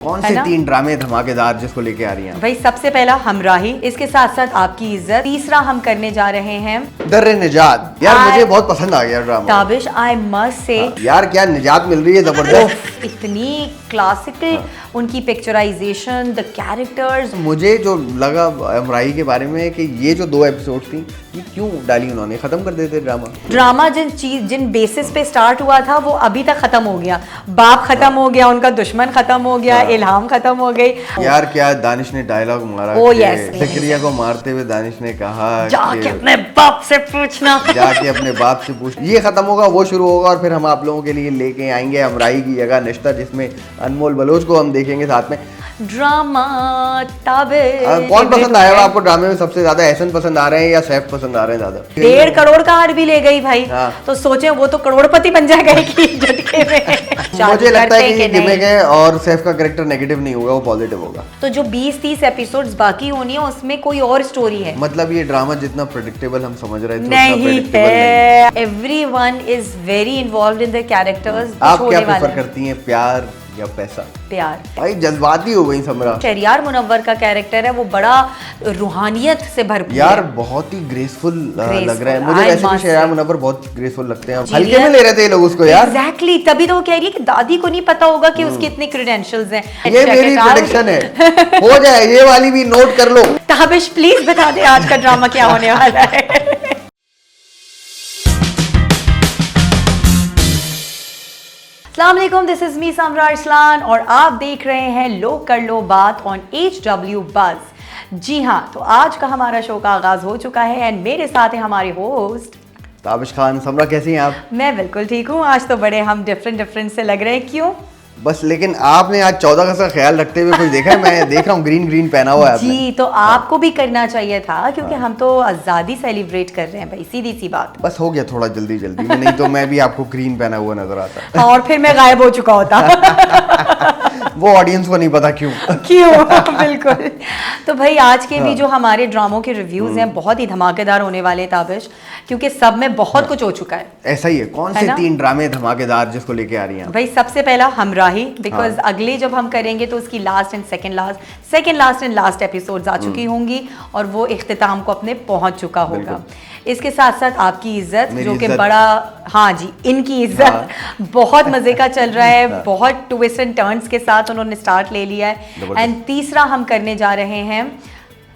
कौन से 3 ड्रामे धमाकेदार जिसको लेके आ रही हैं? भाई सबसे पहला हमराही, इसके साथ साथ आपकी इज्जत, तीसरा हम करने जा रहे हैं दर्रे निजात। यार मुझे बहुत पसंद आ गया drama. Tabish I must say यार क्या निजात मिल रही है, जबरदस्त। इतनी क्लासिकल उनकी पिक्चराइजेशन, द कैरेक्टर्स। मुझे जो लगा हमराही के बारे में कि ये जो 2 एपिसोड थी ये क्यों डाली उन्होंने, खत्म कर देते ड्रामा। जिन बेसिस पे स्टार्ट हुआ था वो अभी तक खत्म हो गया। बाप खत्म हो गया, उनका दुश्मन खत्म हो गया, इल्हाम खत्म हो गई। यार क्या दानिश ने डायलॉग मारा, ज़करिया को मारते हुए दानिश ने कहा जाके अपने बाप से पूछना, जाके अपने बाप से पूछ। ये खत्म होगा, वो शुरू होगा और फिर हम आप लोगों के लिए लेके आएंगे हमराही की जगह निश्ता, जिसमें अनमोल बलोच को हम देखेंगे साथ में। ड्रामा ताबिश। कौन पसंद आया हुआ आपको ड्रामे में सबसे ज्यादा? एहसन पसंद आ रहे हैं या सैफ पसंद आ रहे हैं ज्यादा? 1.5 करोड़ का हार भी ले गई भाई। तो सोचे वो तो करोड़पति बन जाएगा झटके में। मुझे लगता है कि ये गिमिक है और सैफ का कैरेक्टर नेगेटिव नहीं होगा, वो पॉजिटिव होगा। तो जो 20-30 एपिसोड्स बाकी होनी है उसमें कोई और स्टोरी है। मतलब ये ड्रामा जितना प्रेडिक्टेबल हम समझ रहे थे नहीं है। Everyone is very involved in the characters. आप क्या प्रेफर करती हैं, प्यार या पैसा? प्यार। भाई जज्बाती हो गई समरा। शहरियार मुनव्वर का कैरेक्टर है वो बड़ा रूहानियत से भरपूर यार है। बहुत ही ग्रेसफुल लग रहा है मुझे। वैसे भी शहरियार मुनव्वर बहुत ग्रेसफुल लगते हैं, हल्के में रियल ले रहे थे ये लोग उसको यार। एग्जैक्टली, तभी तो वो कह रही है कि दादी को नहीं पता होगा कि उसके इतने क्रेडेंशियल्स हैं। ये मेरी प्रेडिक्शन है, हो जाए ये वाली भी, नोट कर लो। ताबिश प्लीज बता दे आज का ड्रामा क्या होने वाला है। अस्सलाम वालेकुम, दिस इज मी समरा अरसलान और आप देख रहे हैं लोग कर लो बात ऑन HW बज़। जी हाँ, तो आज का हमारा शो का आगाज हो चुका है एंड मेरे साथ है हमारे होस्ट ताबिश खान। समरा कैसी हैं आप? मैं बिल्कुल ठीक हूँ। आज तो बड़े हम डिफरेंट से लग रहे हैं, क्यों? बस लेकिन आपने आज 14 अगस्त का ख्याल रखते हुए कुछ देखा है? मैं देख रहा हूँ ग्रीन पहना हुआ है आपने। जी, तो आपको भी करना चाहिए था क्योंकि हम तो आज़ादी सेलिब्रेट कर रहे हैं भाई, सीधी सी बात। बस हो गया थोड़ा जल्दी में, नहीं तो मैं भी आपको ग्रीन पहना हुआ नजर आता। और फिर मैं गायब हो चुका होता। वो ऑडियंस को नहीं पता क्यों। बिल्कुल। तो भाई आज के भी जो हमारे ड्रामों के रिव्यूज हैं बहुत ही धमाकेदार होने वाले ताबिश, क्योंकि सब में बहुत कुछ हो चुका है। ऐसा ही है। कौन से 3 ड्रामे धमाकेदार जिसको लेके आ रही हैं? भाई सबसे पहला हमराही, बिकॉज अगले जब हम करेंगे तो उसकी लास्ट एंड लास्ट एपिसोड्स आ चुकी होंगी और वो इख्तिताम को अपने पहुंच चुका होगा। इसके साथ साथ आपकी इज्जत, जो कि बड़ा, हाँ जी, इनकी इज्जत बहुत मजे का चल रहा है। बहुत ट्विस्ट एंड टर्न्स के साथ उन्होंने स्टार्ट ले लिया है। एंड तीसरा हम करने जा रहे हैं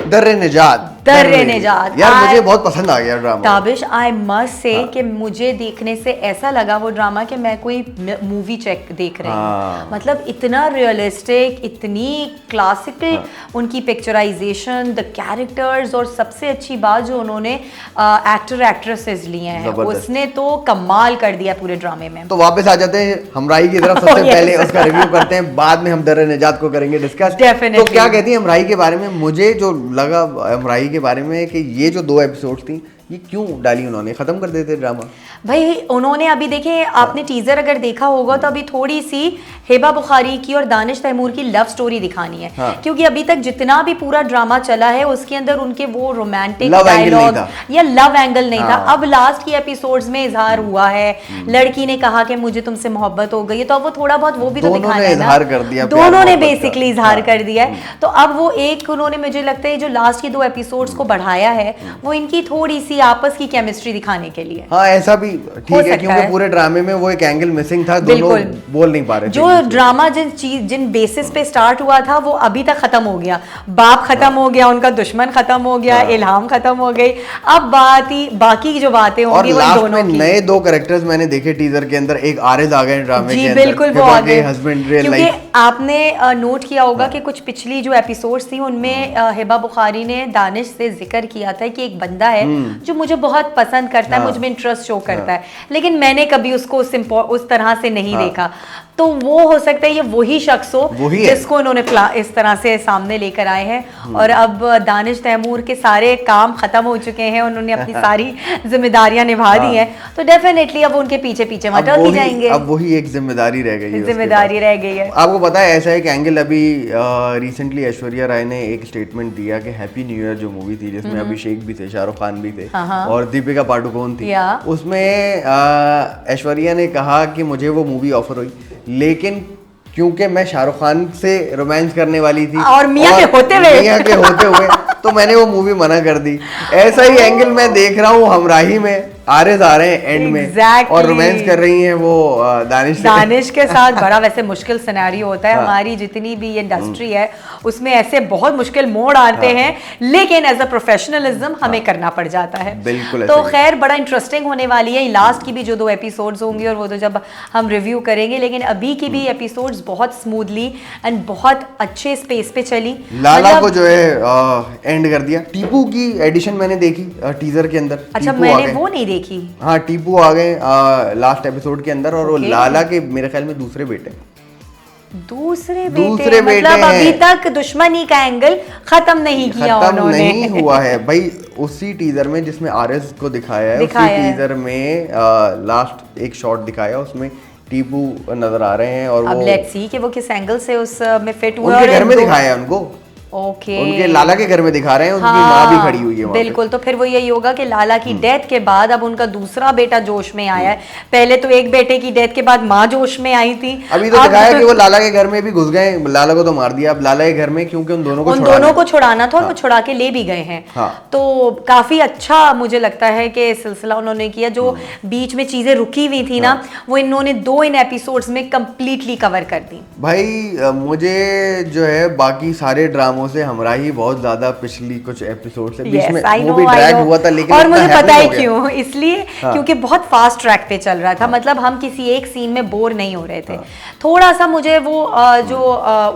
दर्रे निजात। यार मुझे बहुत पसंद आ गया drama. Tabish I must say कि मुझे देखने से ऐसा लगा वो ड्रामा कि मैं कोई मूवी देख रही हूँ। मतलब इतना रियलिस्टिक, इतनी क्लासिकल उनकी पिक्चराइजेशन, द कैरेक्टर्स, और सबसे अच्छी बात जो उन्होंने एक्टर एक्ट्रेसेस लिए हैं, उसने तो कमाल कर दिया पूरे ड्रामे में। तो वापस आ जाते हैं हमराही की तरफ। सबसे पहले उसका रिव्यू करते हैं, बाद में हम दर्रे निजात को करेंगे डिस्कस। तो क्या कहती है हमराही के बारे में? मुझे जो लगा हमराही के बारे में कि ये जो 2 एपिसोड थी ये क्यों डाली उन्होंने, खत्म कर देते ड्रामा। भाई उन्होंने अभी देखे, आपने टीजर अगर देखा होगा तो अभी थोड़ी सी हिबा बुखारी की और दानिश तैमूर की लव स्टोरी दिखानी है। क्योंकि अभी तक जितना भी पूरा ड्रामा चला है उसके अंदर उनके वो रोमांटिक डायलॉग या लव एंगल नहीं था। अब लास्ट की एपिसोड्स में इजहार हुआ है, लड़की ने कहा कि मुझे तुमसे मोहब्बत हो गई है, तो अब वो थोड़ा बहुत वो भी तो दिखाना है ना। दोनों ने बेसिकली इजहार कर दिया है। तो अब वो एक उन्होंने, मुझे लगता है जो लास्ट की 2 एपिसोड्स को बढ़ाया है वो इनकी थोड़ी सी आपस की केमिस्ट्री दिखाने के लिए। हाँ ऐसा भी ठीक है, क्योंकि पूरे ड्रामे में वो एक एंगल मिसिंग था, दोनों बोल नहीं पा रहे थे। जो ड्रामा जिन बेसिस पे स्टार्ट हुआ था वो अभी तक खत्म हो गया। बाप खत्म हो गया, उनका दुश्मन खत्म हो गया, इल्हाम खत्म हो गई। अब बाकी जो बातें होंगी वो दोनों की। नए 2 कैरेक्टर्स मैंने देखे टीजर के अंदर। एक आरिज आ गए ड्रामे के अंदर। बिल्कुल, वो आ गए हस्बैंड रियल क्योंकि लाइफ। आपने नोट किया होगा कि कुछ पिछली जो एपिसोड्स थी उनमें हिबा बुखारी ने दानिश से जिक्र किया था कि एक बंदा है जो मुझे बहुत पसंद करता है, मुझ में इंटरेस्ट शो करता है, लेकिन मैंने कभी उसको उस तरह से नहीं देखा। तो वो हो सकता है ये वही शख्स हो जिसको इन्होंने इस तरह से सामने लेकर आए हैं। और अब दानिश तैमूर के सारे काम खत्म हो चुके हैं, उन्होंने अपनी सारी जिम्मेदारियां निभा दी हैं, तो डेफिनेटली अब उनके पीछे मटल जाएंगे। अब वही एक जिम्मेदारी रह गई है। आपको पता है ऐसा एक एंगल, अभी रिसेंटली ऐश्वर्या राय ने एक स्टेटमेंट दिया कि हैप्पी न्यू ईयर जो मूवी थी जिसमें अभिषेक भी थे, शाहरुख खान भी थे और दीपिका पादुकोण थी, उसमें ऐश्वर्या ने कहा कि मुझे वो मूवी ऑफर हुई लेकिन क्योंकि मैं शाहरुख खान से रोमांस करने वाली थी और मियां के होते हुए तो मैंने वो मूवी मना कर दी। ऐसा ही एंगल मैं देख रहा हूँ हमराही में, आरिज़ आ रहे हैं एंड में और रोमांस कर रही हैं वो दानिश के साथ। बड़ा वैसे मुश्किल सिनेरियो होता है। हमारी जितनी भी इंडस्ट्री है उसमें ऐसे बहुत मुश्किल मोड़ आते हैं, लेकिन एज अ प्रोफेशनलिज्म हमें करना पड़ जाता है। बिल्कुल। तो खैर बड़ा इंटरेस्टिंग होने वाली है लास्ट की भी जो 2 एपिसोड्स होंगे, और वो तो जब हम रिव्यू करेंगे, लेकिन अभी की भी एपिसोड्स बहुत स्मूथली एंड बहुत अच्छे स्पेस पे चली। लाला को जो है एंड कर दिया। टीपू की एडिशन मैंने देखी टीजर के अंदर। अच्छा, मैंने वो नहीं देखी। हाँ, टीपू आ गए लास्ट एपिसोड के अंदर, और वो लाला के मेरे ख्याल में दूसरे बेटे मतलब अभी तक दुश्मनी का एंगल खत्म नहीं किया उन्होंने। नहीं हुआ है भाई। उसी टीजर में जिसमें आरएस को दिखाया है उसी टीजर में लास्ट एक शॉट दिखाया, उसमें टीपू नजर आ रहे हैं। और अब लेट्स सी कि वो किस एंगल से उस में फिट हुआ। उनके घर में दिखाया है उनको। ओके। उनके लाला के घर में दिखा रहे हैं, उनकी माँ भी खड़ी हुई है वहाँ बिल्कुल। तो फिर वो यही होगा कि लाला की डेथ के बाद अब उनका दूसरा बेटा जोश में आया है। पहले तो एक बेटे की डेथ के बाद माँ जोश में आई थी। अभी तो दिखाया कि वो लाला के घर में भी घुस गए, लाला को तो मार दिया, अब लाला के घर में, क्योंकि उन दोनों को छुड़ाना था और वो छुड़ा के ले भी गए हैं। तो काफी अच्छा मुझे लगता है कि सिलसिला उन्होंने किया। जो बीच में चीजें रुकी हुई थी ना, वो इन्होंने 2 इन एपिसोड्स में कंप्लीटली कवर कर दी। भाई मुझे जो है बाकी सारे ड्रामों से हमराही बहुत ज्यादा पिछली कुछ एपिसोड से बीच में वो भी ड्रैग हुआ था, लेकिन और मुझे पता है क्यों, इसलिए क्योंकि बहुत फास्ट ट्रैक पे चल रहा था। मतलब हम किसी एक सीन में बोर नहीं हो रहे थे। थोड़ा सा मुझे वो जो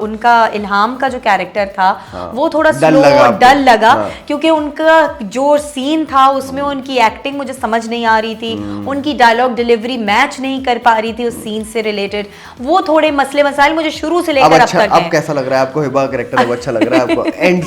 उनका इल्हाम का जो कैरेक्टर था वो थोड़ा स्लो डल लगा, क्योंकि उनका जो सीन था उसमें उनकी एक्टिंग मुझे समझ नहीं आ रही थी, उनकी डायलॉग डिलीवरी मैच नहीं कर पा रही थी उस सीन से रिलेटेड। वो थोड़े मसले मसाइल मुझे शुरू से लेकर अब तक। अब कैसा लग रहा है आपको हिबा का कैरेक्टर? अब अच्छा लग रहा है आपको? एंड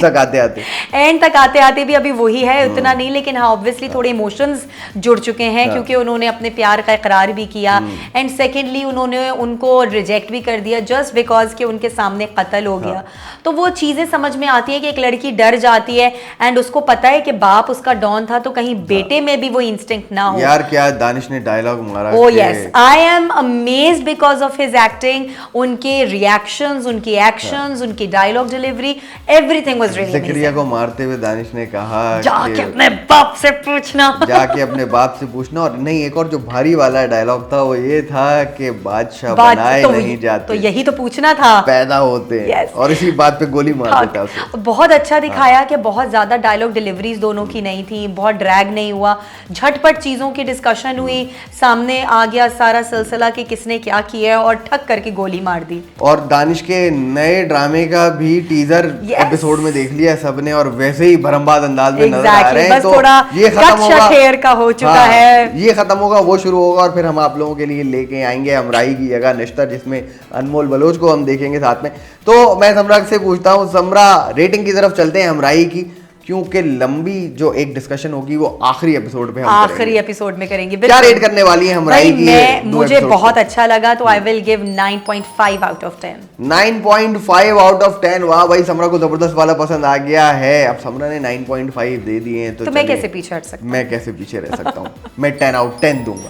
तक आते आते भी अभी वही है, उतना नहीं, लेकिन हाँ ऑब्वियसली थोड़े इमोशंस जुड़ चुके हैं, क्योंकि उन्होंने अपने प्यार का इकरार भी किया एंड सेकेंडली उन्होंने उनको रिजेक्ट भी कर दिया जस्ट बिकॉज कि उनके सामने कत्ल हो गया। तो वो चीजें समझ में आती है कि एक लड़की डर जाती है एंड उसको पता है कि बाप उसका डॉन था, तो कहीं बेटे में भी वो इंस्टिंक्ट ना हो। यार क्या दानिश ने डायलॉग मारा। Oh yes, I am amazed because of his acting, उनके रिएक्शंस, उनकी एक्शंस, उनकी dialogue delivery, everything was really amazing. Zakaria को मारते हुए दानिश ने कहा जाके अपने बाप से पूछना जाके अपने बाप से पूछना। और नहीं, एक और जो भारी वाला डायलॉग था वो ये था कि बादशाह बनाए नहीं जाते, तो यही तो पूछना था, पैदा होते हैं। और इसी बात पे गोली मार देता उसे। बहुत अच्छा दिखाया कि बहुत ज्यादा डायलॉग डिलीवरीज दोनों की नहीं थी, बहुत ड्रैग नहीं हुआ, झटपट चीजों की डिस्कशन हुई, सामने आ गया सारा सिलसिला कि किसने क्या किया और ठक करके गोली मार दी। और दानिश के नए ड्रामे का भी टीजर एपिसोड में देख लिया सबने, और वैसे ही भरमबाद अंदाज में नजर आ रहे हैं। तो ये खत्म होगा, का हो चुका है, ये खत्म होगा, वो शुरू होगा, और फिर हम आप लोगों के लिए लेके आएंगे हमराही की जगह निश्तर, जिसमें अनमोल बलोच को हम देखेंगे साथ में। तो मैं समरा से पूछता हूँ, समरा रेटिंग की तरफ चलते हैं हमराही की, क्योंकि लंबी जो एक डिस्कशन होगी वो आखिरी एपिसोड में आखिरी एपिसोड में करेंगे। क्या रेट करने वाली है हमराही की? मुझे बहुत अच्छा लगा, तो I will give 9.5 out of 10। 9.5 out of 10। वाह भाई, समरा को जबरदस्त वाला पसंद आ गया है। अब समरा ने 9.5 दे दिए हैं, तो मैं कैसे पीछे हट सकता हूं? मैं कैसे पीछे रह सकता हूँ? मैं 10 आउट 10 दूंगा।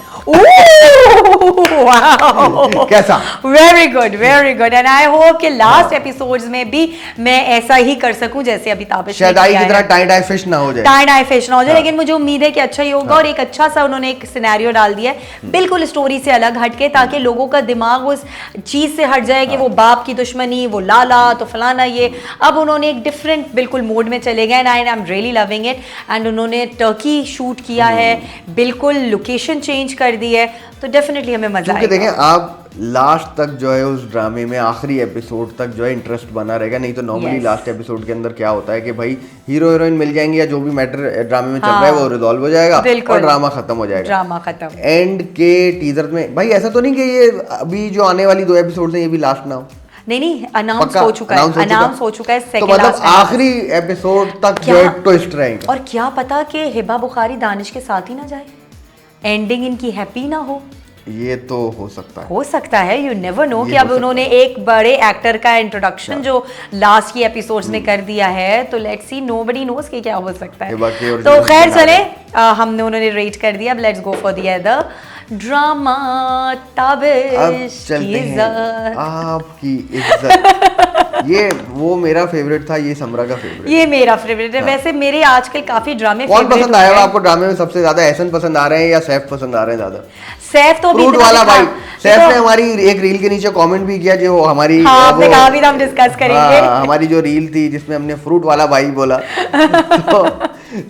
कैसा? Very good, very good. And I hope कि लास्ट एपिसोड्स में भी मैं ऐसा ही कर सकूं जैसे अभी ताबिश ने किया है। टाई फिश ना हो जाए, टाई फिश ना हो जाए, लेकिन मुझे उम्मीद है कि अच्छा ही होगा। और एक अच्छा सा उन्होंने एक सिनेरियो डाल दिया है, बिल्कुल स्टोरी से अलग हटके, ताकि लोगों का दिमाग उस चीज से हट जाए कि वो बाप की दुश्मनी, वो लाला तो फलाना ये। अब उन्होंने एक डिफरेंट बिल्कुल मोड में चले गए and I am really loving it. And उन्होंने टर्की शूट किया है, बिल्कुल लोकेशन चेंज कर दी है, तो डेफिनेटली हमें मजा आएगा। देखें आप लास्ट तक जो है उस ड्रामे में, आखिरी एपिसोड तक जो है इंटरेस्ट बना रहेगा। नहीं तो नॉर्मली लास्ट एपिसोड के अंदर क्या होता है कि भाई हीरो हीरोइन मिल जाएंगे या जो भी मैटर ड्रामे में चल रहा है वो रिजॉल्व हो जाएगा और ड्रामा खत्म हो जाएगा। ड्रामा खत्म एंड के टीजर में भाई ऐसा तो नहीं कि ये अभी जो आने वाली 2 एपिसोड हैं ये भी लास्ट ना हो? नहीं, अनाउंस हो चुका है, अनाउंस हो चुका है। तो मतलब आखिरी एपिसोड तक जो ट्विस्ट रहेंगे। और क्या पता कि हिबा बुखारी दानिश के साथ ही ना जाए, एंडिंग इनकी हैप्पी ना हो। ये तो हो सकता है, यू नेवर नो। कि अब उन्होंने एक बड़े एक्टर का इंट्रोडक्शन जो लास्ट की एपिसोड्स में कर दिया है, तो लेट्स सी, नोबडी नोस कि क्या हो सकता है। तो खैर चले, हमने उन्होंने रेट कर दिया, अब let's go for the other. Drama अब ताबिश चलते की हैं इज्जत। आपकी इज्जत। ये वो मेरा फेवरेट था, ये समरा का फेवरेट। ये मेरा फेवरेट है। वैसे मेरे आजकल काफी ड्रामे कौन फेवरेट पसंद आया आपको ड्रामे में सबसे ज्यादा? एहसन पसंद आ रहे हैं या सैफ पसंद आ रहे हैं ज्यादा? सैफ तो अभी फ्रूट इतना वाला दिखा- भाई, सैफ देखो, ने हमारी एक रील के नीचे कमेंट भी किया जो हमारी हाँ आपने वो- कहा भी था हम डिस्कस करेंगे। हाँ, हमारी जो रील थी जिसमें हमने फ्रूट वाला भाई बोला तो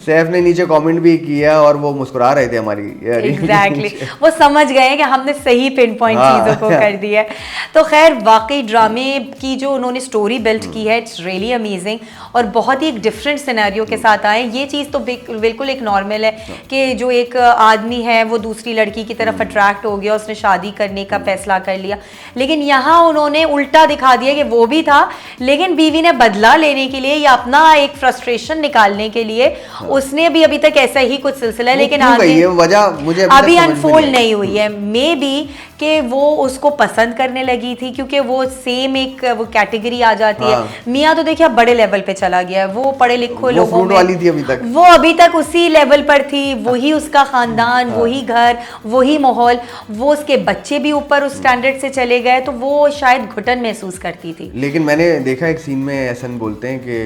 सैफ ने नीचे कमेंट भी किया और वो मुस्कुरा रहे थे हमारी रील के एग्जैक्टली नीचे। वो समझ गए कि हमने सही पिन पॉइंट हाँ। चीज़ों को कर दिया है। तो खैर वाकई ड्रामे की जो उन्होंने स्टोरी बिल्ड की है इट्स रियली अमेजिंग और बहुत ही एक डिफरेंट सिनेरियो के साथ आए। ये चीज़ तो बिल्कुल एक नॉर्मल है कि जो एक आदमी है वो दूसरी लड़की की तरफ अट्रैक्ट हो गया, उसने शादी करने का फैसला कर लिया, लेकिन यहाँ उन्होंने उल्टा दिखा दिया कि वो भी था लेकिन बीवी ने बदला लेने के लिए या अपना एक फ्रस्ट्रेशन निकालने के लिए उसने भी अभी तक ऐसा ही कुछ सिलसिला है, लेकिन क्यों गई आगे है वजह मुझे अभी तक समझ में अनफोल्ड आई। नहीं हुई है। मे बी कि वो उसको पसंद करने लगी थी क्योंकि वो सेम एक वो कैटेगरी आ जाती हाँ। है। मियाँ तो देखिए अब बड़े लेवल पे चला गया है, वो पढ़े लिखो वो लोगों फ्रूट में वाली थी अभी तक। वो अभी तक उसी लेवल पर थी, वही उसका खानदान, वही घर, वही माहौल, वो उसके बच्चे भी ऊपर उस स्टैंडर्ड से चले गए तो वो शायद घुटन महसूस करती थी। लेकिन मैंने देखा एक सीन में एहसन बोलते हैं कि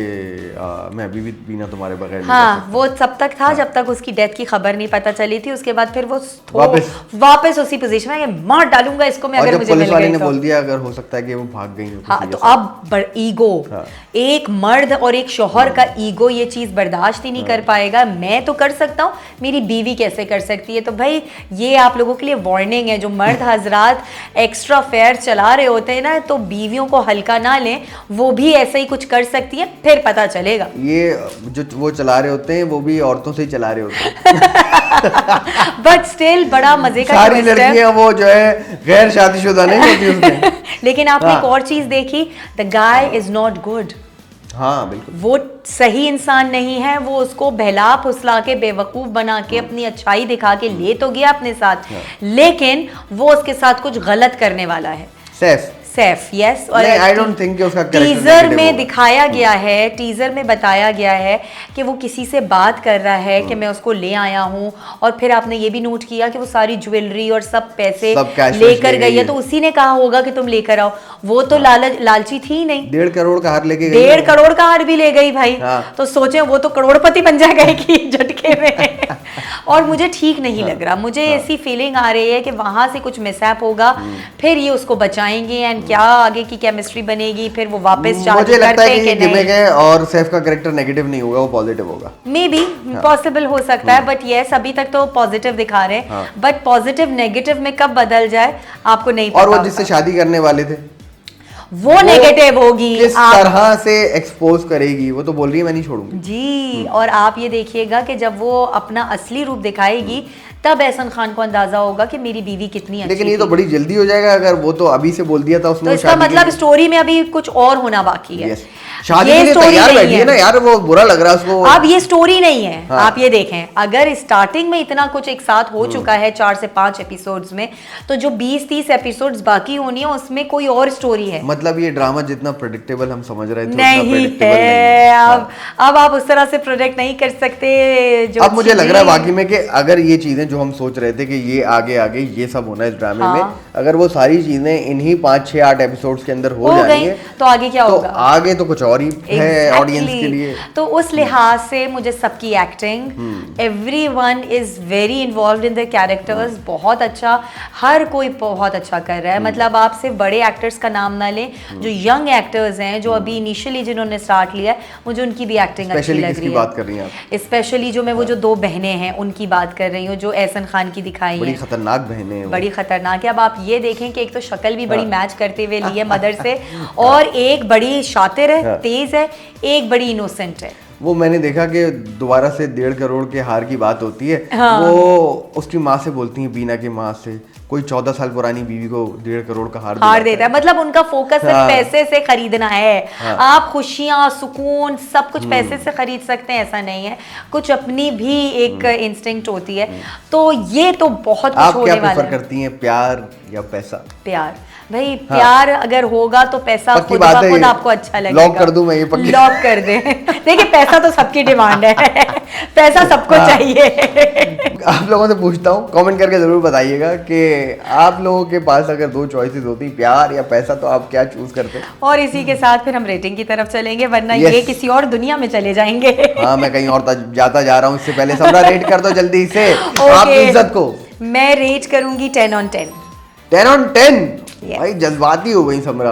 मैं अभी भी बिना तुम्हारे बगैर नहीं हाँ रह सकता। वो तब तक था जब तक उसकी डेथ की खबर नहीं पता चली थी। उसके बाद फिर वो वापस उसी पोजीशन में कि मार डालूंगा इसको मैं और अगर जब मुझे पुलिस मिल वाले गई ने तो। बोल दिया अगर हो सकता है कि वो भाग गई हो हाँ किसी तो के साथ। अब ईगो, एक मर्द और एक शौहर का ईगो ये चीज बर्दाश्त ही नहीं कर पाएगा। मैं तो कर सकता हूँ, मेरी बीवी कैसे कर सकती है? तो भाई ये आप लोगों के लिए वार्निंग है, जो मर्द हजरात एक्स्ट्रा फेयर चला रहे होते हैं ना तो बीवियों को हल्का ना लें, वो भी ऐसे ही कुछ कर सकती है, फिर पता चलेगा। ये जो वो चला रहे होते हैं वो भी औरतों से ही चला रहे होते हैं। बट स्टिल बड़ा मजे का सारी twist है। लड़कियां वो जो है गैर शादीशुदा नहीं होती उसमें। लेकिन आपने हाँ। एक और चीज देखी, the guy is not good. हाँ बिल्कुल। वो सही इंसान नहीं है, वो उसको बहला फुसला के बेवकूफ बना के अपनी अच्छाई दिखा के ले तो गया अपने साथ, लेकिन वो उसके साथ कुछ गलत करने वाला है। सैफ यस। और आई डोंट थिंक उसका टीजर में दिखाया गया है, टीजर में बताया गया है कि वो किसी से बात कर रहा है कि मैं उसको ले आया हूँ, और फिर आपने ये भी नोट किया कि वो सारी ज्वेलरी और सब पैसे लेकर गई है, तो उसी ने कहा होगा कि तुम लेकर आओ। वो तो लालची थी ही नहीं। 1.5 करोड़ का हार लेके गई। 1.5 करोड़ का हार भी ले गई भाई। हाँ। तो सोचे वो तो करोड़पति बन जाएगी झटके में। और मुझे ठीक नहीं लग रहा, मुझे ऐसी फीलिंग आ रही है कि वहां से कुछ मिसहैप होगा, फिर ये उसको बचाएंगे एंड क्या आगे की केमिस्ट्री बनेगी, फिर वो वापस मुझे लगता है कि गिमिक है और सैफ का कैरेक्टर नेगेटिव नहीं होगा, वो पॉजिटिव होगा। मे बी पॉसिबल हो सकता है, बट यस अभी तक तो पॉजिटिव दिखा रहे हैं, बट पॉजिटिव नेगेटिव में कब बदल जाए आपको नहीं पता। और वो जिससे शादी करने वाले थे वो नेगेटिव होगी, किस तरह से एक्सपोज करेगी, वो तो बोल रही है मैं नहीं छोड़ूंगी जी। और आप ये देखिएगा कि जब वो अपना असली रूप दिखाएगी तब एहसन खान को अंदाजा होगा कि मेरी बीवी कितनी अच्छी लेकिन ये थी। तो बड़ी जल्दी हो जाएगा, अगर वो तो अभी से बोल दिया था उसने। तो इसका मतलब स्टोरी में अभी कुछ और होना बाकी है। शादी के लिए तैयार बैठी है ना यार, वो बुरा लग रहा है उसको। अब ये स्टोरी नहीं है। हाँ। आप ये देखें, अगर स्टार्टिंग में इतना कुछ एक साथ हो चुका है 4 से 5 एपिसोड्स में, तो जो 20-30 एपिसोड्स बाकी होनी है उसमें कोई और स्टोरी है। मतलब ये ड्रामा जितना प्रेडिक्टेबल हम समझ रहे थे नहीं उतना प्रेडिक्टेबल है। नहीं। अब आप उस तरह से प्रोजेक्ट नहीं कर सकते जो अब मुझे लग रहा है वाकई में कि अगर ये चीजें जो हम सोच रहे थे कि ये आगे आगे ये सब होना है इस ड्रामे में, अगर वो सारी चीजें इन्हीं 5-6-8 एपिसोड्स के अंदर हो जाएंगे तो आगे क्या होगा? आगे तो कुछ और ही है ऑडियंस के लिए। तो उस लिहाज से मुझे सबकी acting, everyone is very involved in the characters, बहुत अच्छा, हर कोई बहुत अच्छा कर रहा है। मतलब आप सिर्फ बड़े एक्टर्स का नाम ना लें, जो यंग एक्टर्स हैं जो अभी इनिशियली जिन्होंने स्टार्ट लिया है, मुझे उनकी भी एक्टिंग अच्छी लग रही है। बात कर रही हैं आप? स्पेशली जो मैं वो जो 2 बहनें हैं उनकी बात कर रही हूँ, जो एहसन खान की दिखाई बड़ी है, खतरनाक बहनें हैं, बड़ी खतरनाक है। अब आप ये देखें कि एक तो शक्ल भी बड़ी मैच करते हुए ली है मदर से, और एक बड़ी शातिर है, तेज है, एक बड़ी इनोसेंट है। वो मैंने देखा कि दोबारा से 1.5 करोड़ के हार की बात होती है। हाँ। वो उसकी माँ से बोलती है, बीना की माँ से, कोई 14 साल पुरानी बीवी को 1.5 करोड़ का हार देता है। मतलब उनका फोकस सिर्फ पैसे से खरीदना है। आप खुशियां, सुकून सब कुछ पैसे से खरीद सकते हैं ऐसा नहीं है, कुछ अपनी भी एक इंस्टिंक्ट होती है। तो ये तो बहुत कुछ होने वाला है। आप क्या प्रेफर करती हैं, प्यार या पैसा? प्यार। भाई प्यार अगर होगा तो पैसा पक्की खुद बात ब है खुद ये। आपको अच्छा लगेगा। लॉक कर दूं मैं ये पक्की? लॉक कर दे। देखिए पैसा तो सबकी डिमांड है, पैसा सबको चाहिए। आप लोगों से पूछता हूँ, कमेंट करके जरूर बताइएगा कि आप लोगों के पास अगर दो चॉइसेस होती, प्यार या पैसा, तो आप क्या चूज करते? और इसी के साथ फिर हम रेटिंग की तरफ चलेंगे, वरना Yes. ये किसी और दुनिया में चले जाएंगे। हाँ, मैं कहीं और जाता जा रहा हूँ, इससे पहले समरा रेट कर दो जल्दी से आपकी इज्जत को। मैं रेट करूंगी 10 on 10। 10 on 10। Yes. भाई जज्बाती हो गई समरा।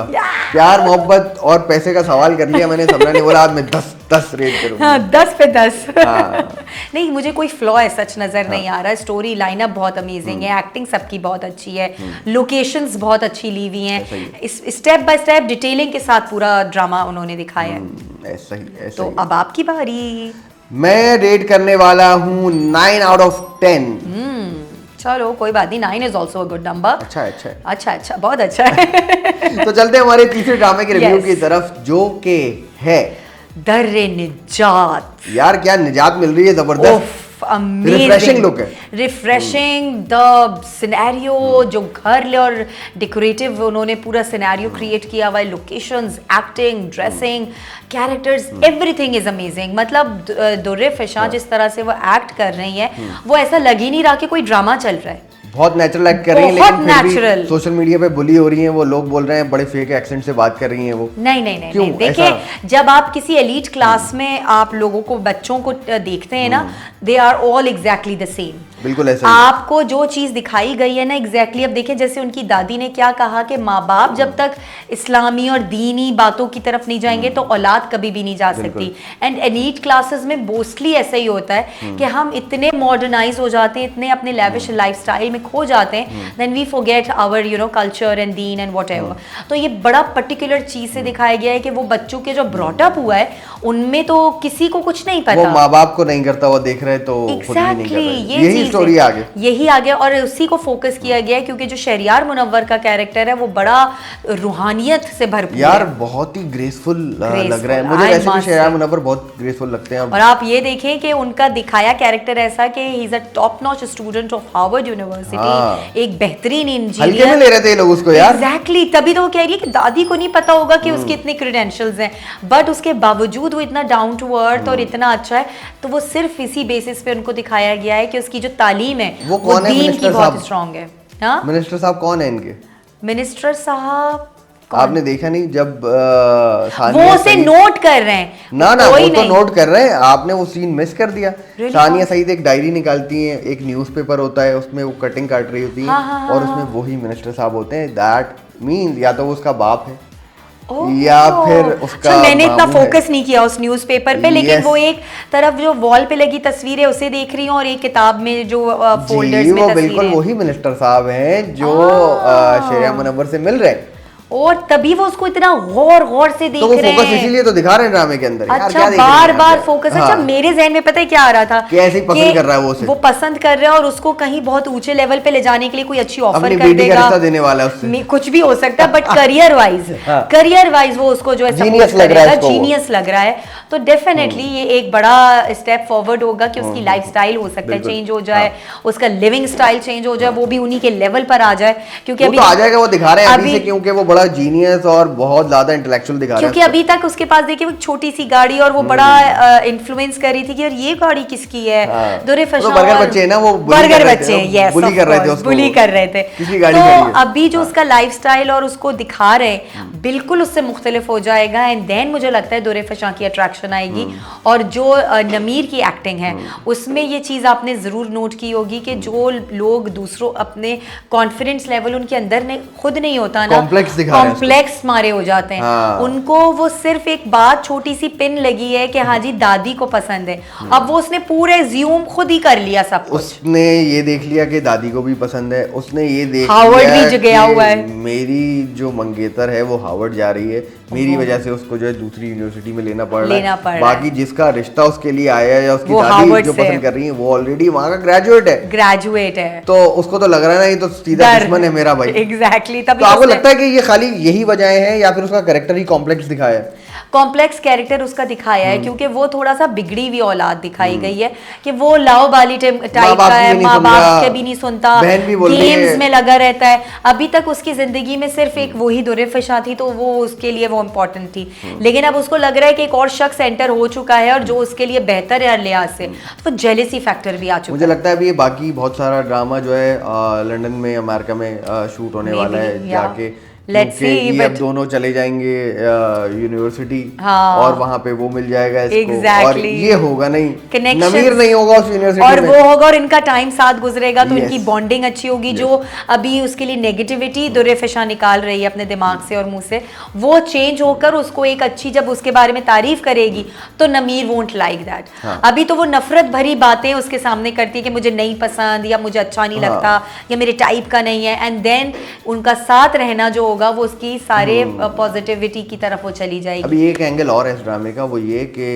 प्यार मोहब्बत और पैसे का सवाल कर लिया मैंने, समरा ने बोला आज मैं 10 रेट करूंगी। हाँ, 10 पे 10। हाँ। नहीं, मुझे कोई फ्लॉ है सच नजर नहीं आ रहा है। स्टोरी लाइनअप बहुत अमेजिंग है, एक्टिंग सबकी बहुत अच्छी है, लोकेशंस बहुत अच्छी ली हुई हैं, स्टेप बाय स्टेप डिटेलिंग के साथ पूरा ड्रामा उन्होंने दिखाया है। ऐसा ही ऐसा तो ही। अब आपकी बारी। मैं रेट करने वाला हूँ 9 out of 10। चलो कोई बात नहीं, 9 is also a good number. अच्छा है, अच्छा है। अच्छा, बहुत अच्छा है। तो चलते हैं हमारे तीसरे ड्रामे के रिव्यू Yes. की तरफ, जो के है दर्रे निजात। यार क्या निजात मिल रही है, जबरदस्त रिफ्रेशिंग लुक है। रिफ्रेशिंग द सिनेरियो, जो घर और डेकोरेटिव उन्होंने पूरा सिनेरियो क्रिएट किया हुआ है, locations, acting, dressing, characters, everything is amazing. मतलब दुर्रे फिशा जिस तरह से वो एक्ट कर रही है, वो ऐसा लग ही नहीं रहा कि कोई ड्रामा चल रहा है। बहुत नेचुरल एक्ट कर रही हैं, बहुत लेकिन फिर भी natural। सोशल मीडिया पे बुली हो रही हैं, वो लोग बोल रहे हैं बड़े फेक एक्सेंट से बात कर रही हैं वो। नहीं क्यों देखिए, ऐसा? जब आप किसी एलीट क्लास में आप लोगों को, बच्चों को देखते हैं ना, they are all exactly the same. बिल्कुल ऐसा ही। आपको जो चीज दिखाई गई है ना, एग्जैक्टली। अब देखिए, जैसे उनकी दादी ने क्या कहा कि माँ बाप जब तक इस्लामी और दीनी बातों की तरफ नहीं जाएंगे तो औलाद कभी भी नहीं जा सकती। एंड एलीट क्लासेस में मोस्टली ऐसा ही होता है कि हम इतने मॉडर्नाइज हो जाते हैं, इतने अपने लैविश लाइफस्टाइल में खो जाते हैं, then we forget our culture and दीन एंड व्हाटएवर। तो ये बड़ा पर्टिकुलर चीज से दिखाया गया है कि वो बच्चों के जो ब्रॉटअप हुआ है उनमें तो किसी को कुछ नहीं पता, वो माँ बाप को नहीं करता हुआ देख रहे तो खुद भी नहीं कर एग्जैक्टली रहे। यही स्टोरी आगे, यही आ गया और उसी को फोकस किया गया है, क्योंकि जो शहरियार मुनव्वर का कैरेक्टर है वो बड़ा रूहानियत से भरपूर यार है। बहुत ही ग्रेसफुल लग रहा है। Graceful, मुझे वैसे भी मास शहरियार से। मुनव्वर बहुत ग्रेसफुल लगते हैं। और आप ये देखें कि उनका दिखाया कैरेक्टर ऐसा कि he is a top notch student of Harvard university, हाँ। एक बेहतरीन हल्के में इंजीनियर। ले रहे थे ये लोग उसको यार। एग्जैक्टली, तभी तो वो कह रही है कि दादी को नहीं पता होगा कि उसके इतने क्रेडेंशियल्स हैं, बट उसके बावजूद वो इतना डाउन टू अर्थ और इतना अच्छा है। तो वो सिर्फ इसी बेसिस पे उनको दिखाया गया है कि उसकी जो तालीम है वो कौन है दीन की मिनिस्टर बहुत साहब? स्ट्रांग है। हाँ, मिनिस्टर साहब कौन है इनके? मिनिस्टर साहब आपने देखा नहीं जब वो सानिया उसे सईद- नोट कर रहे हैं, ना कोई वो तो नहीं। नोट कर रहे हैं, आपने वो सीन मिस कर दिया। Really? सानिया सईद एक डायरी निकालती हैं, एक न्यूज़पेपर होता है, उसमें वो कटिंग काट रही होती है, हाँ, और उसमें वही मिनिस्टर साहब होते हैं। दैट मीन्स या तो वो उसका बाप है ओह। या फिर उसका अच्छा, मैंने इतना मामू है। फोकस नहीं किया उस न्यूज़पेपर पे, लेकिन Yes. वो एक तरफ जो वॉल पे लगी तस्वीर है उसे देख रही हूँ, और एक किताब में जो फोल्डर्स जी, में वो तस्वीरें बिल्कुल हैं। वही मिनिस्टर साहब हैं जो शरिया मुनव्वर से मिल रहे हैं। और तभी वो उसको इतना गौर से देख तो वो रहे फोकस हैं। इसीलिए तो दिखा रहे हैं ड्रामे के अंदर। यार अच्छा, क्या देख रहे हैं बार आप बार यार? फोकस। हाँ। अच्छा, मेरे जहन में पता है क्या आ रहा था कि ऐसे ही पसंद कर रहा है वो उसे। वो पसंद कर रहा है और उसको कहीं बहुत ऊंचे लेवल पे ले जाने के लिए कोई अच्छी ऑफर अपनी कर बेटी का देगा, रिश्ता देने वाला है उससे। कुछ भी हो सकता है, बट करियर वाइज वो उसको जो है Genius सपोर्ट लग रहा है करेगा, उसको वो। जीनियस लग रहा है। तो डेफिनेटली ये एक बड़ा स्टेप फॉरवर्ड होगा कि उसकी लाइफस्टाइल हो सकता है बिल्कुल। चेंज हो जाए, उसका लिविंग स्टाइल चेंज हो जाए, वो भी उन्हीं के लेवल पर आ जाए। क्योंकि वो अभी तो आ जाएगा, वो दिखा रहे हैं अभी अभी- से, क्योंकि वो बड़ा जीनियस और बहुत ज्यादा इंटेलेक्चुअल दिखा रहे क्योंकि हैं। अभी तक उसके पास देखिए वो छोटी सी गाड़ी, और वो बड़ा इन्फ्लुएंस कर रही थी कि यार ये गाड़ी किसकी है। हाँ। दुर्रे वो तो फशा बर्गर और- बच्चे हैं ना, वो bully बर्गर कर रहे थे, बच्चे, वो yes, bully of कर रहे थे course, उसको, bully वो। कर रहे थे। किसकी गाड़ी तो खड़ी है? अभी जो उसका लाइफस्टाइल और उसको दिखा रहे हैं बिल्कुल उससे मुख्तलिफ हो जाएगा, एंड देन मुझे लगता है दुर्रे फशा की अट्रैक्शन आएगी। और जो नमीर की एक्टिंग है उसमें ये चीज़ आपने ज़रूर नोट की होगी कि जो लोग दूसरों अपने कॉन्फिडेंस लेवल उनके अंदर खुद नहीं होता ना, Complex दिखा रहे हैं उसको। कॉम्प्लेक्स मारे हो जाते हैं। हाँ। उनको वो सिर्फ एक बात, छोटी सी पिन लगी है कि हाँ जी दादी को पसंद है, अब वो उसने पूरे ज़्यूम खुद ही कर लिया सब कुछ। उसने ये देख लिया कि दादी को भी पसंद है, उसने ये देख हार्वर्ड लिया भी जो गया कि हुआ है। मेरी जो मंगेतर है वो हार्वर्ड जा रही है, मेरी वजह से उसको जो है दूसरी यूनिवर्सिटी में लेना पड़ रहा है। बाकी जिसका रिश्ता उसके लिए आया है या उसकी वो दादी हार्वर्ड जो से पसंद कर रही है वो ऑलरेडी वहां का ग्रेजुएट है, तो उसको तो लग रहा है ना ये तो सीधा दुश्मन है मेरा भाई। एग्जैक्टली। तो आपको लगता है कि ये खाली यही वजह है या फिर उसका कैरेक्टर ही कॉम्प्लेक्स दिखाया है? कॉम्प्लेक्स कैरेक्टर उसका दिखाया है, क्योंकि वो थोड़ा सा बिगड़ी हुई औलाद दिखाई गई है कि वो लाओ बाली टाइप का है, माँ बाप के भी नहीं सुनता, गेम्स में लगा रहता है। अभी तक उसकी जिंदगी में सिर्फ एक वही दुर्फिशा थी, तो वो उसके लिए वो इम्पोर्टेंट थी, लेकिन अब उसको लग रहा है कि एक और शख्स एंटर हो चुका है और जो उसके लिए बेहतर है हर लिहाज से, तो जेलेसी फैक्टर भी आ चुका है। मुझे लगता है अभी ये बाकी बहुत सारा ड्रामा जो है लंदन में, अमेरिका में शूट होने वाला है जाके, लेट्स सी, अब दोनों चले जाएंगे यूनिवर्सिटी, हाँ, और वहां पे वो मिल जाएगा इसको, exactly, और ये होगा नहीं, नमीर नहीं होगा उस यूनिवर्सिटी और में, वो होगा और इनका टाइम साथ गुजरेगा, तो इनकी बॉन्डिंग अच्छी होगी। जो अभी उसके लिए नेगेटिविटी दुर्फिशा निकाल रही है अपने दिमाग से और मुंह से, वो चेंज होकर उसको एक अच्छी, जब उसके बारे में तारीफ करेगी तो नमीर वोंट लाइक दैट। अभी तो वो नफरत भरी बातें उसके सामने करती है कि मुझे नहीं पसंद, या मुझे अच्छा नहीं लगता, या मेरे टाइप का नहीं है, एंड देन उनका साथ रहना जो होगा वो उसकी सारे पॉजिटिविटी की तरफ वो चली जाएगी। अभी एक एंगल और है इस ड्रामे का, वो ये कि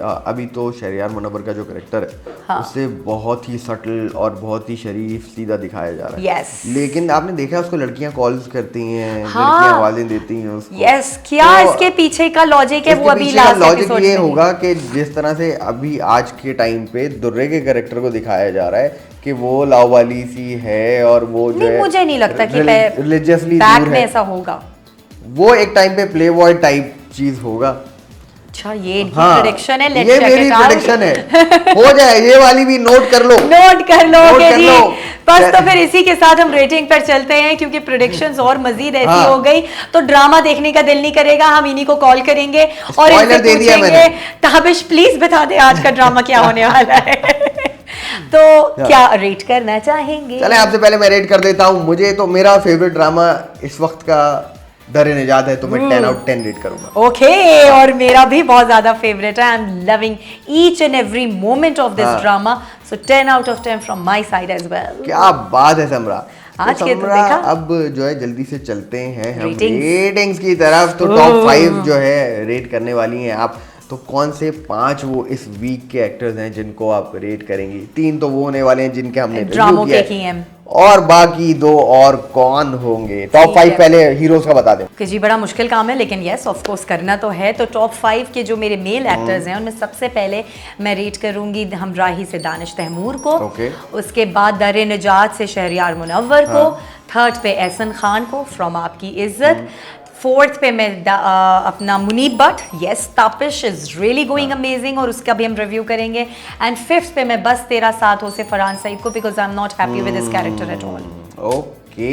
अभी तो शहरयार मुनव्वर का जो कैरेक्टर है, हाँ, उससे बहुत ही सटल और बहुत ही शरीफ सीधा दिखाया जा रहा है। यस, लेकिन आपने देखा उसको लड़कियां कॉल्स करती हैं, हाँ, लड़कियां आवाजें देती हैं उसको। यस, क्या तो इसके पीछे का लॉजिक है, वो अभी लास्ट लॉजिक ये होगा कि जिस तरह से अभी आज के टाइम पे दुर्रे के कैरेक्टर को दिखाया जा रहा है कि वो लावाली सी है, और वो जो है, मुझे नहीं लगता कि रिलीजियसली बैक में ऐसा होगा, वो एक टाइम पे प्ले बॉय टाइप चीज होगा। अच्छा, ये इनकी प्रेडिक्शन है, ये मेरी प्रेडिक्शन है, हो जाए, ये वाली भी नोट कर लो, नोट कर लो जी। बस तो फिर इसी के साथ हम रेटिंग पर चलते हैं, क्योंकि प्रेडिक्शंस और मजीद ऐसी हो गई तो ड्रामा देखने का दिल नहीं करेगा। हम इन्हीं को कॉल करेंगे और इनसे पूछेंगे, ताबिश प्लीज बता दे आज का ड्रामा क्या होने वाला है। तो क्या रेट करना चाहेंगे? चले, आपसे पहले मैं रेट कर देता हूँ। मुझे तो मेरा फेवरेट ड्रामा इस वक्त का दर निजात है, तो मैं 10 आउट 10 रेट करूंगा। ओके, और मेरा भी बहुत ज्यादा फेवरेट है। I am loving each and every moment of this drama, so 10 out of 10 from my side as well. क्या बात है समरा। आज तो के तो देखा, अब जो है जल्दी से चलते हैं हम रेटिंग्स की तरफ। तो टॉप 5 जो है रेट करने वाली हैं आप, तो कौन से 5 वो इस वीक के एक्टर्स हैं जिनको आप रेट करेंगी? 3 तो वो होने वाले हैं जिनके हमने ड्रामों के की हैं, और बाकी 2 और कौन होंगे? टॉप 5 पहले हीरोज का बता दें कि जी बड़ा मुश्किल काम है, लेकिन यस ऑफ कोर्स करना तो है। तो टॉप 5 के जो मेरे मेल एक्टर्स हैं उनमें सबसे पहले मैं रेट करूंगी हमराही से दानिश तैमूर को, उसके बाद दर निजात से शहरयार मुनव्वर को, थर्ड पे एहसन खान को फ्रॉम आपकी इज्जत, फोर्थ पे मैं अपना Muneeb Bhat, yes Tapish is really going amazing, और उसका भी हम रिव्यू करेंगे, एंड फिफ्थ पे मैं बस तेरा साथ हो से फरहान सईद को, because I am not happy with this character at all. Okay,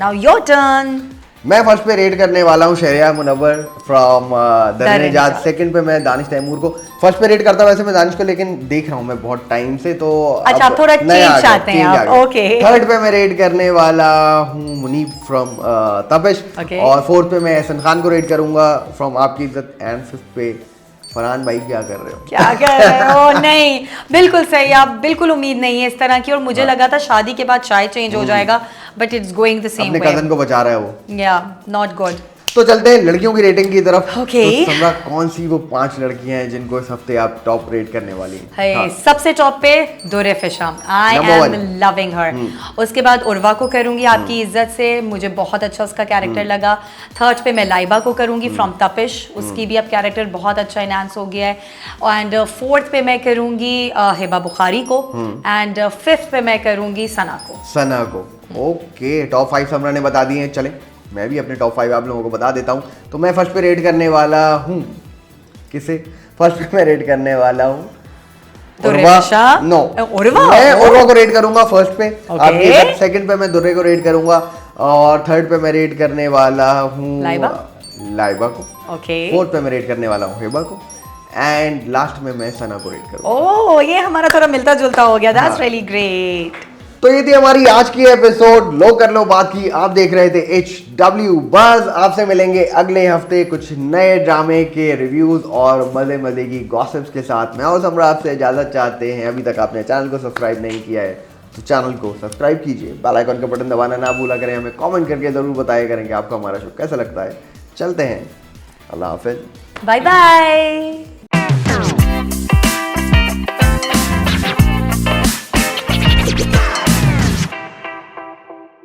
now your turn. मैं फर्स्ट पे रेट करने वाला हूँ शहरयार मुनव्वर फ्रॉम दर निजात। सेकंड पे मैं दानिश तैमूर को। फर्स्ट पे रेट करता वैसे मैं दानिश को, लेकिन देख रहा हूँ मैं बहुत टाइम से, तो अच्छा थोड़ा चेंज चाहते हैं आप। ओके, थर्ड पे मैं रेट करने वाला हूँ मुनीब फ्रॉम तपिश, और फोर्थ पे मैं एहसन खान को रेट करूंगा फ्रॉम आपकी इज्जत, एंड फिफ्थ पे फरहान भाई। क्या कर रहे हो? क्या कर रहे हो? नहीं, बिल्कुल सही, आप बिल्कुल उम्मीद नहीं है इस तरह की, और मुझे लगा था शादी के बाद शायद चेंज हो जाएगा, but it's going the same way. अपने कजन को बचा रहा है वो, या नॉट गुड। तो चलते हैं लड़कियों की रेटिंग की तरफ। Okay. तो समरा, कौन सी वो 5 लड़कियां हैं जिनको इस हफ्ते आप टॉप रेट करने वाली हैं? हाँ। सबसे टॉप पे दुर्फिशा, आई एम लविंग हर। उसके बाद उर्वा को करूंगी आपकी इज्जत से, मुझे बहुत अच्छा उसका कैरेक्टर लगा। थर्ड पे मैं लाइबा को करूंगी फ्रॉम तपिश, उसकी भी अब कैरेक्टर बहुत अच्छा इनहांस हो गया है। एंड फोर्थ पे मैं करूंगी हिबा बुखारी को, एंड फिफ्थ पे मैं करूंगी सना को। ओके, टॉप 5 समरा ने बता दिए हैं। चले मैं भी अपने टॉप 5 आप लोगों को बता देता हूँ। तो मैं फर्स्ट पे रेट करने वाला हूँ किसे? फर्स्ट पे मैं रेट करने वाला हूँ उर्वा। नो, मैं उर्वा को रेट करूंगा फर्स्ट पे। आपके सेकंड पे मैं दुर्रे को रेट करूंगा, और थर्ड पे मैं रेट करने वाला हूँ लाइबा को। फोर्थ पे मैं रेट करने वाला हूँ हिबा को, एंड लास्ट में मैं सना को रेट करूंगा। ओह, ये हमारा थोड़ा मिलता जुलता हो गया। That's really great. तो ये थी हमारी आज की एपिसोड लो कर लो बात की। आप देख रहे थे HW बज़। आपसे मिलेंगे अगले हफ्ते कुछ नए ड्रामे के रिव्यूज और मजे मजे की गॉसिप्स के साथ। मैं और समरा आपसे इजाजत चाहते हैं। अभी तक आपने चैनल को सब्सक्राइब नहीं किया है तो चैनल को सब्सक्राइब कीजिए, बेल आइकन का बटन दबाना ना भूला करें। हमें कमेंट करके जरूर बताया करें कि आपको हमारा शो कैसा लगता है। चलते हैं, अल्लाह हाफिज, बाय बाय।